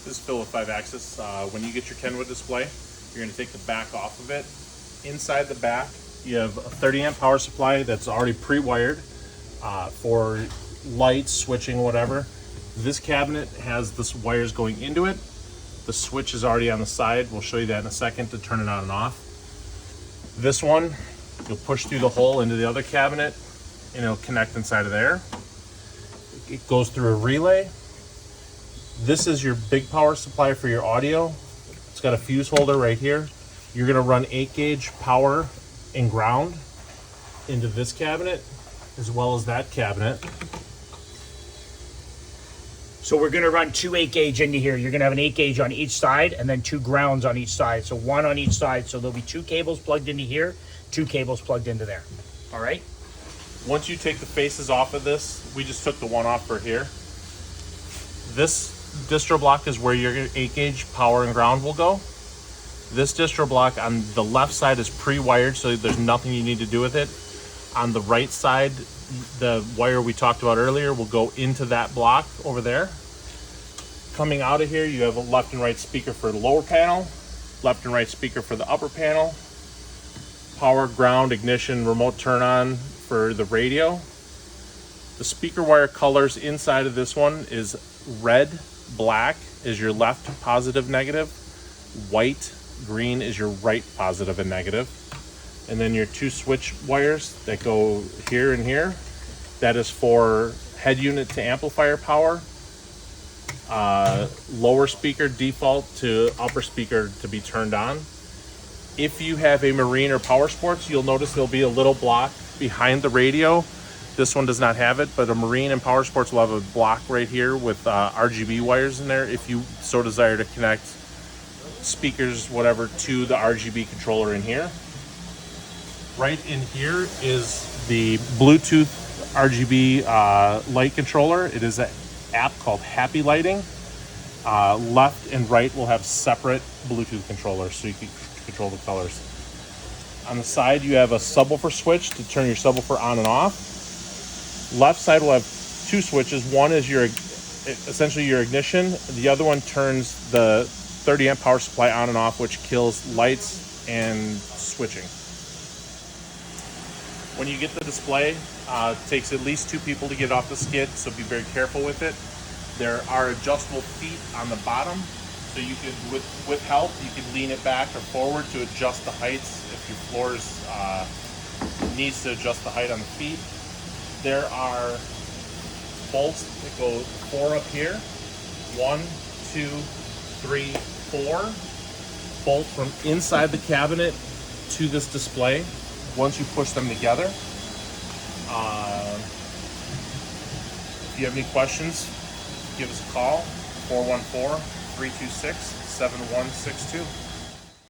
This is Phil with 5-Axis. When you get your Kenwood display, you're going to take the back off of it. Inside the back, you have a 30 amp power supply that's already pre-wired for lights, switching, whatever. This cabinet has this wires going into it. The switch is already on the side. We'll show you that in a second to turn it on and off. This one, you'll push through the hole into the other cabinet and it'll connect inside of there. It goes through a relay. This is your big power supply for your audio. It's got a fuse holder right here. You're gonna run 8 gauge power and ground into this cabinet as well as that cabinet. So we're gonna run 2 8 gauge into here. You're gonna have an 8 gauge on each side and then 2 grounds on each side. So 1 on each side. So there'll be 2 cables plugged into here, 2 cables plugged into there. All right? Once you take the faces off of this, we just took the one off for here. This distro block is where your 8 gauge power and ground will go. This distro block on the left side is pre-wired, so there's nothing you need to do with it. On the right side, the wire we talked about earlier will go into that block over there. Coming out of here, you have a left and right speaker for the lower panel, left and right speaker for the upper panel, power, ground, ignition, remote turn on for the radio. The speaker wire colors inside of this one is red, black is your left positive negative, white, green is your right positive and negative. And then your 2 switch wires that go here and here, that is for head unit to amplifier power, lower speaker default to upper speaker to be turned on. If you have a marine or power sports, you'll notice there'll be a little block behind the radio. This one does not have it, but a marine and power sports will have a block right here with RGB wires in there if you so desire to connect speakers, whatever, to the RGB controller in here. Right in here is the Bluetooth RGB light controller. It is an app called Happy Lighting. Left and right will have separate Bluetooth controllers so you can control the colors. On the side, you have a subwoofer switch to turn your subwoofer on and off. Left side will have 2 switches. One is your essentially your ignition. The other one turns the 30 amp power supply on and off, which kills lights and switching. When you get the display, it takes at least 2 people to get off the skid, so be very careful with it. There are adjustable feet on the bottom, so you could, with help, you could lean it back or forward to adjust the heights if your floors needs to adjust the height on the feet. There are bolts that go 4 up here. 1, 2, 3, 4. Bolt from inside the cabinet to this display. Once you push them together. If you have any questions, give us a call, 414-326-7162.